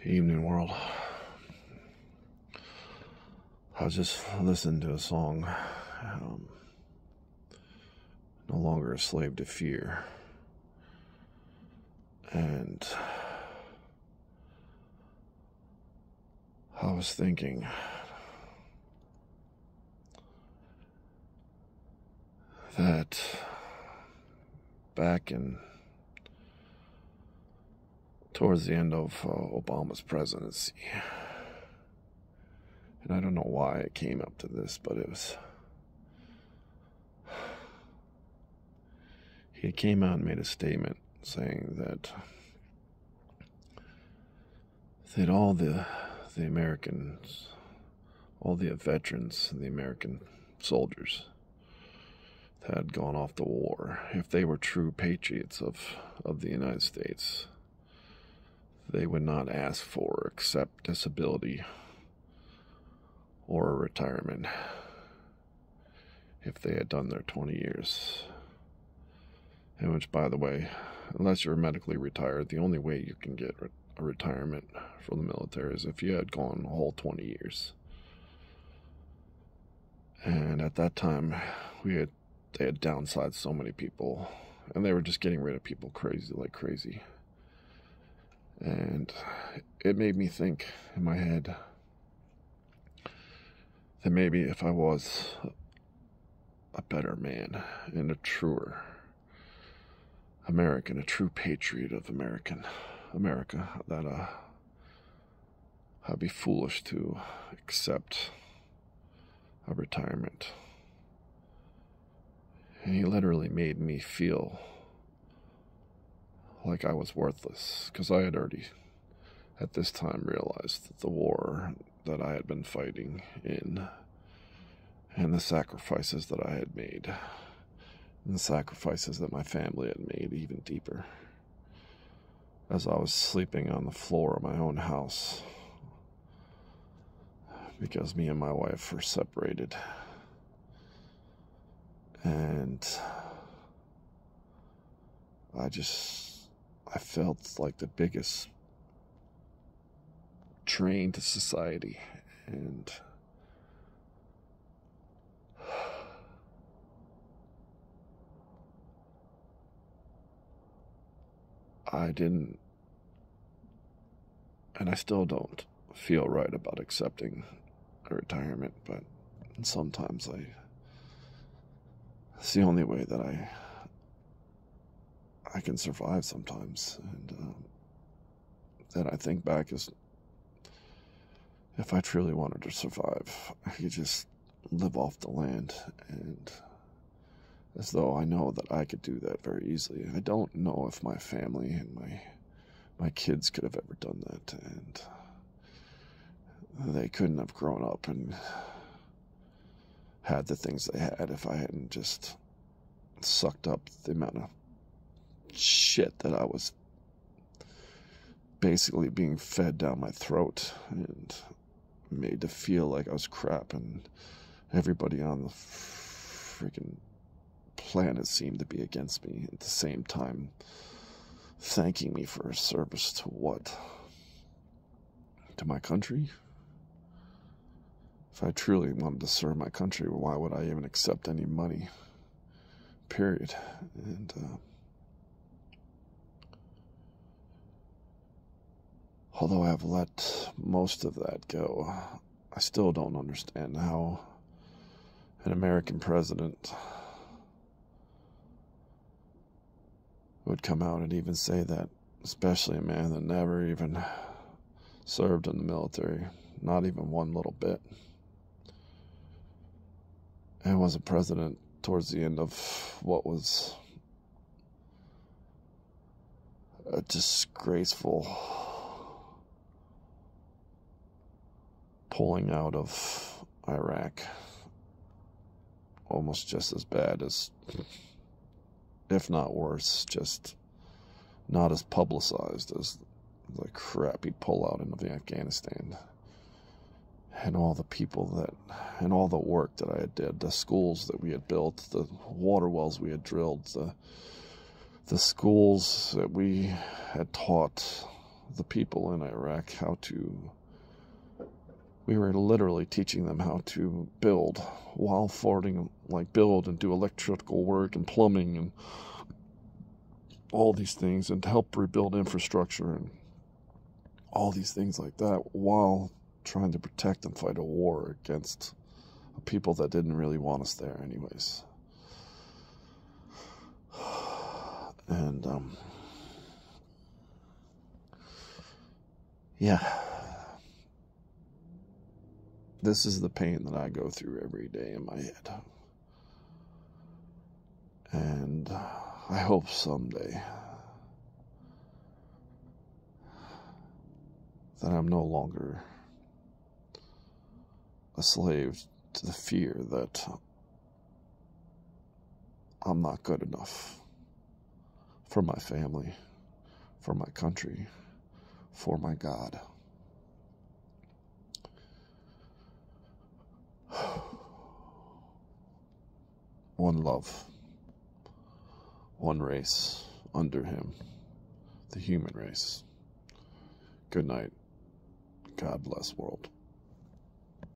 Evening world. I was just listening to a song, No Longer a Slave to Fear, and I was thinking that back towards the end of Obama's presidency, and I don't know why it came up to this, but he came out and made a statement saying that all the Americans, all the veterans, the American soldiers that had gone off to war, if they were true patriots of the United States, they would not ask for or accept disability or a retirement if they had done their 20 years. And which, by the way, unless you're medically retired, the only way you can get a retirement from the military is if you had gone a whole 20 years. And at that time, they had downsized so many people, and they were just getting rid of people like crazy. And it made me think in my head that maybe if I was a better man and a truer American, a true patriot of America, that I'd be foolish to accept a retirement. And he literally made me feel like I was worthless, because I had already at this time realized that the war that I had been fighting in, and the sacrifices that I had made, and the sacrifices that my family had made even deeper, as I was sleeping on the floor of my own house because me and my wife were separated. And I felt like the biggest drain to society, and I didn't, and I still don't feel right about accepting a retirement, but sometimes it's the only way that I can survive sometimes. And then I think back is, if I truly wanted to survive, I could just live off the land, and as though I know that I could do that very easily. I don't know if my family and my kids could have ever done that, and they couldn't have grown up and had the things they had if I hadn't just sucked up the amount of shit that I was basically being fed down my throat and made to feel like I was crap, and everybody on the freaking planet seemed to be against me, at the same time thanking me for a service to what? To my country? If I truly wanted to serve my country, why would I even accept any money? Period. And although I've let most of that go, I still don't understand how an American president would come out and even say that, especially a man that never even served in the military, not even one little bit, and was a president towards the end of what was a disgraceful pulling out of Iraq, almost just as bad as, if not worse, just not as publicized as the crappy pullout into Afghanistan. And all the people and all the work that I did, the schools that we had built, the water wells we had drilled, the schools that we had taught the people in Iraq we were literally teaching them how to build while forwarding, like build and do electrical work and plumbing and all these things, and to help rebuild infrastructure and all these things like that, while trying to protect and fight a war against people that didn't really want us there anyways. And yeah, this is the pain that I go through every day in my head. And I hope someday that I'm no longer a slave to the fear that I'm not good enough for my family, for my country, for my God. One love, one race under him, the human race. Good night. God bless world.